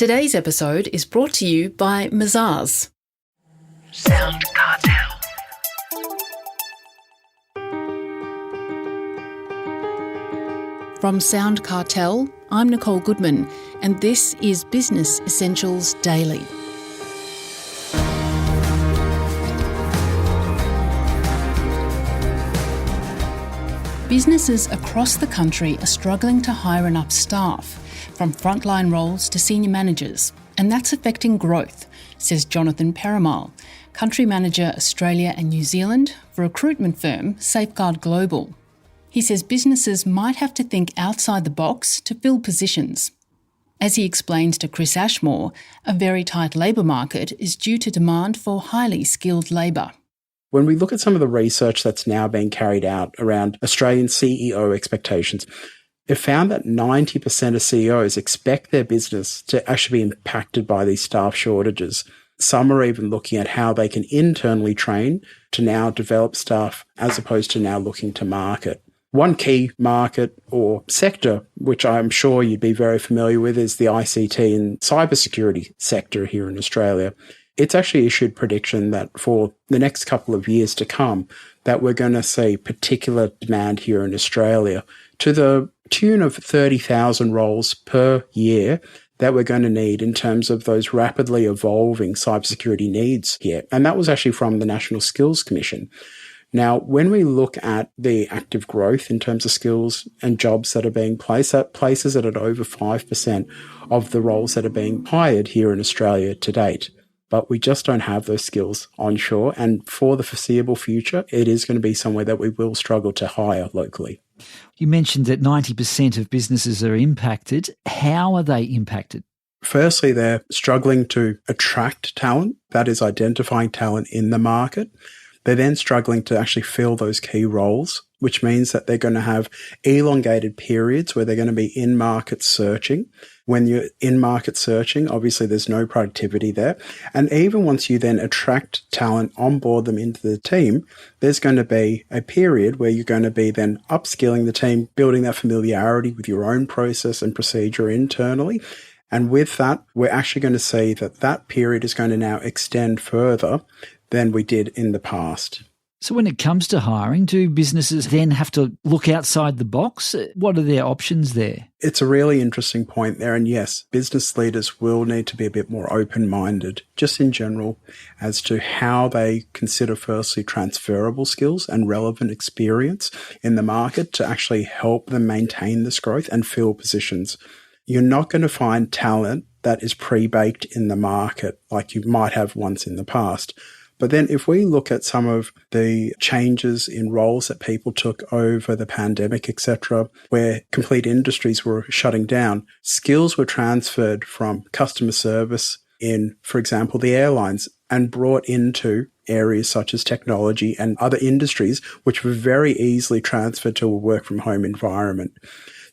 Today's episode is brought to you by Mazars. SoundCartel. From SoundCartel, I'm Nicole Goodman, and this is Business Essentials Daily. Businesses across the country are struggling to hire enough staff, from frontline roles to senior managers, and that's affecting growth, says Jonathan Perumal, Country Manager Australia and New Zealand for recruitment firm Safeguard Global. He says businesses might have to think outside the box to fill positions. As he explains to Chris Ashmore, a very tight labour market is due to demand for highly skilled labour. When we look at some of the research that's now being carried out around Australian CEO expectations, it found that 90% of CEOs expect their business to actually be impacted by these staff shortages. Some are even looking at how they can internally train to now develop staff as opposed to now looking to market. One key market or sector, which I'm sure you'd be very familiar with, is the ICT and cybersecurity sector here in Australia. It's actually issued prediction that for the next couple of years to come, that we're going to see particular demand here in Australia to the tune of 30,000 roles per year that we're going to need in terms of those rapidly evolving cybersecurity needs here. And that was actually from the National Skills Commission. Now, when we look at the active growth in terms of skills and jobs that are being placed, that places it at over 5% of the roles that are being hired here in Australia to date. But we just don't have those skills onshore. And for the foreseeable future, it is going to be somewhere that we will struggle to hire locally. You mentioned that 90% of businesses are impacted. How are they impacted? Firstly, they're struggling to attract talent, that is identifying talent in the market. They're then struggling to actually fill those key roles, which means that they're going to have elongated periods where they're going to be in-market searching. When you're in-market searching, obviously there's no productivity there. And even once you then attract talent, onboard them into the team, there's going to be a period where you're going to be then upskilling the team, building that familiarity with your own process and procedure internally. And with that, we're actually going to see that that period is going to now extend further than we did in the past. So when it comes to hiring, do businesses then have to look outside the box? What are their options there? It's a really interesting point there. And yes, business leaders will need to be a bit more open-minded, just in general, as to how they consider firstly transferable skills and relevant experience in the market to actually help them maintain this growth and fill positions. You're not going to find talent that is pre-baked in the market like you might have once in the past. But then if we look at some of the changes in roles that people took over the pandemic, etc., where complete industries were shutting down, skills were transferred from customer service in, for example, the airlines and brought into areas such as technology and other industries, which were very easily transferred to a work from home environment.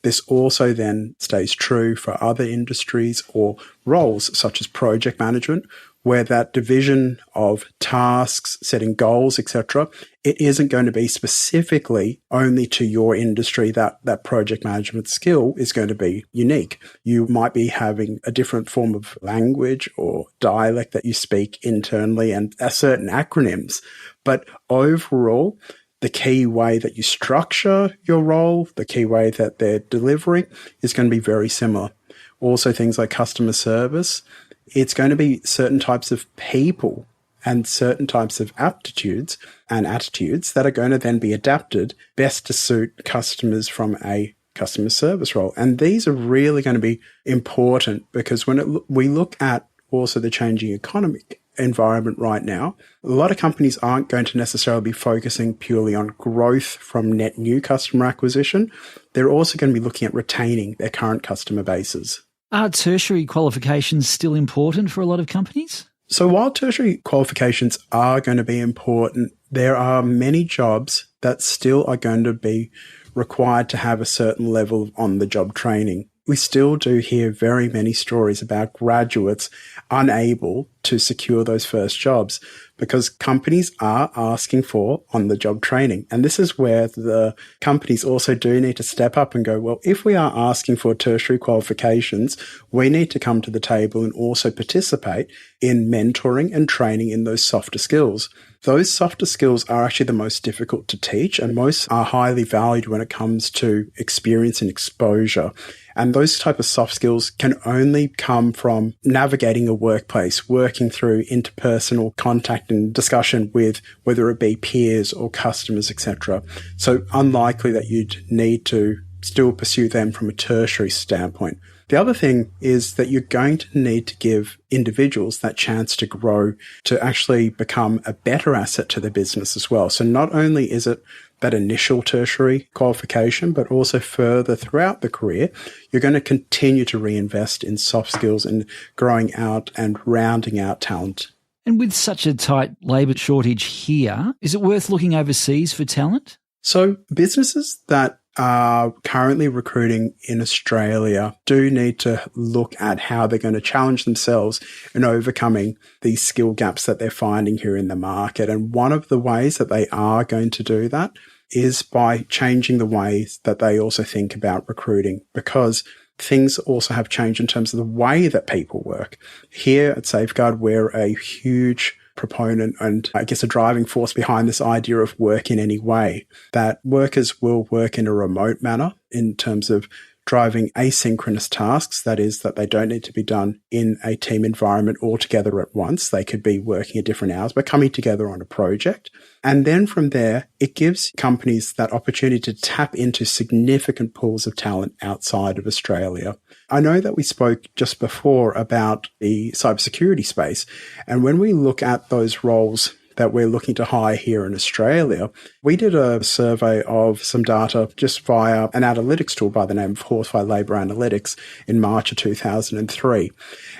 This also then stays true for other industries or roles such as project management, where that division of tasks, setting goals, etc., it isn't going to be specifically only to your industry that project management skill is going to be unique. You might be having a different form of language or dialect that you speak internally and certain acronyms. But overall, the key way that you structure your role, the key way that they're delivering is going to be very similar. Also, things like customer service, it's going to be certain types of people and certain types of aptitudes and attitudes that are going to then be adapted best to suit customers from a customer service role. And these are really going to be important because when we look at also the changing economic environment right now, a lot of companies aren't going to necessarily be focusing purely on growth from net new customer acquisition. They're also going to be looking at retaining their current customer bases. Are tertiary qualifications still important for a lot of companies? So while tertiary qualifications are going to be important, there are many jobs that still are going to be required to have a certain level of on-the-job training. we still do hear very many stories about graduates unable to secure those first jobs because companies are asking for on-the-job training. And this is where the companies also do need to step up and go, well, if we are asking for tertiary qualifications, we need to come to the table and also participate in mentoring and training in those softer skills. Those softer skills are actually the most difficult to teach, and most are highly valued when it comes to experience and exposure. And those type of soft skills can only come from navigating a workplace, working through interpersonal contact and discussion with whether it be peers or customers, etc. So unlikely that you'd need to still pursue them from a tertiary standpoint. The other thing is that you're going to need to give individuals that chance to grow, to actually become a better asset to the business as well. So not only is it that initial tertiary qualification, but also further throughout the career, you're going to continue to reinvest in soft skills and growing out and rounding out talent. And with such a tight labour shortage here, is it worth looking overseas for talent? So businesses that are currently recruiting in Australia do need to look at how they're going to challenge themselves in overcoming these skill gaps that they're finding here in the market. And one of the ways that they are going to do that is by changing the ways that they also think about recruiting, because things also have changed in terms of the way that people work. Here at Safeguard, we're a huge proponent and I guess a driving force behind this idea of work in any way, that workers will work in a remote manner in terms of driving asynchronous tasks. That is, that they don't need to be done in a team environment all together at once. They could be working at different hours, but coming together on a project. And then from there, it gives companies that opportunity to tap into significant pools of talent outside of Australia. I know that we spoke just before about the cybersecurity space. And when we look at those roles that we're looking to hire here in Australia, we did a survey of some data just via an analytics tool by the name of Horsefly Labour Analytics in March of 2003.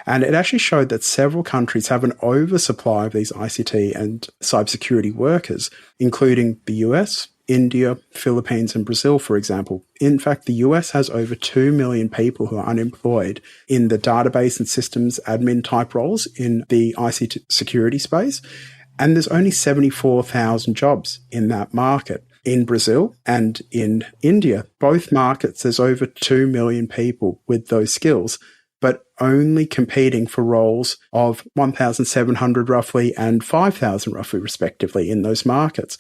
And it actually showed that several countries have an oversupply of these ICT and cybersecurity workers, including the US, India, Philippines, and Brazil, for example. In fact, the US has over 2 million people who are unemployed in the database and systems admin type roles in the ICT security space. And there's only 74,000 jobs in that market. In Brazil and in India, both markets, there's over 2 million people with those skills, but only competing for roles of 1,700 roughly and 5,000 roughly respectively in those markets.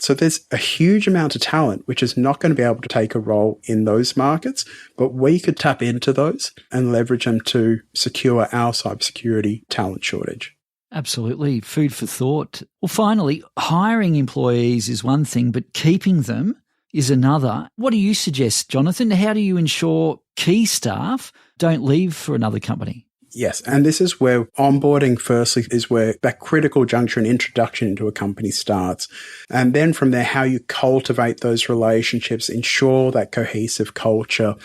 So there's a huge amount of talent which is not going to be able to take a role in those markets, but we could tap into those and leverage them to secure our cybersecurity talent shortage. Absolutely. Food for thought. Well, finally, hiring employees is one thing, but keeping them is another. What do you suggest, Jonathan? How do you ensure key staff don't leave for another company? Yes, and this is where onboarding firstly is where that critical juncture and introduction into a company starts. And then from there, how you cultivate those relationships, ensure that cohesive culture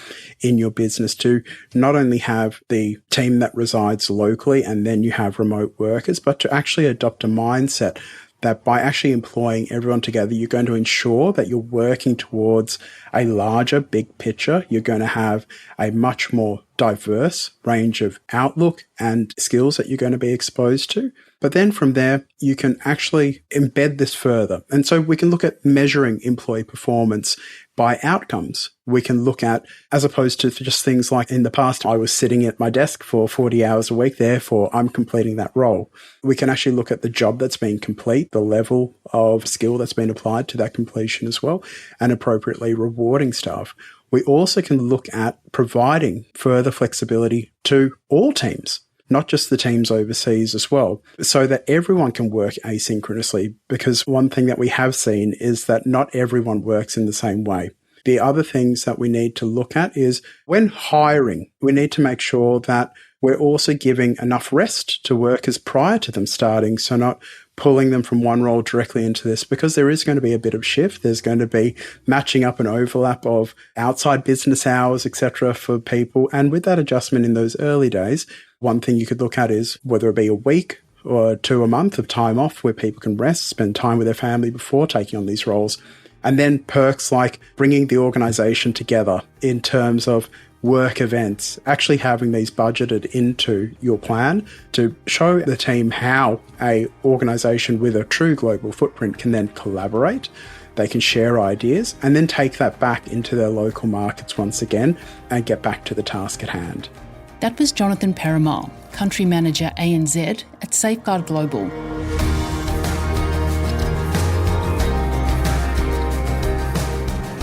in your business to not only have the team that resides locally and then you have remote workers, but to actually adopt a mindset that by actually employing everyone together, you're going to ensure that you're working towards a larger, big picture. You're going to have a much more diverse range of outlook and skills that you're going to be exposed to. But then from there, you can actually embed this further. And so we can look at measuring employee performance by outcomes. We can look at, as opposed to just things like in the past, I was sitting at my desk for 40 hours a week, therefore I'm completing that role. We can actually look at the job that's been complete, the level of skill that's been applied to that completion as well, and appropriately rewarding staff. We also can look at providing further flexibility to all teams, not just the teams overseas as well, so that everyone can work asynchronously. Because one thing that we have seen is that not everyone works in the same way. The other things that we need to look at is when hiring, we need to make sure that we're also giving enough rest to workers prior to them starting, so not pulling them from one role directly into this, because there is going to be a bit of shift. There's going to be matching up and overlap of outside business hours, etc. for people. And with that adjustment in those early days, one thing you could look at is whether it be a week or a month of time off where people can rest, spend time with their family before taking on these roles. And then perks like bringing the organization together in terms of work events, actually having these budgeted into your plan to show the team how a organisation with a true global footprint can then collaborate. They can share ideas and then take that back into their local markets once again and get back to the task at hand. That was Jonathan Perumal, Country Manager ANZ at Safeguard Global.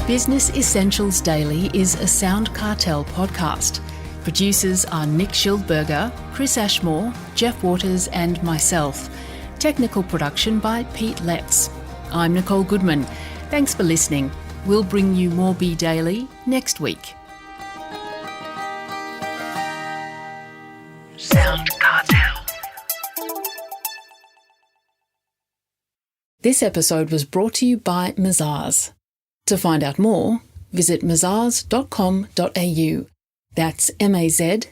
Business Essentials Daily is a SoundCartel podcast. Producers are Nick Schildberger, Chris Ashmore, Jeff Waters and myself. Technical production by Pete Letts. I'm Nicole Goodman. Thanks for listening. We'll bring you more Be Daily next week. SoundCartel. This episode was brought to you by Mazars. To find out more, visit mazars.com.au. That's mazars.com.au.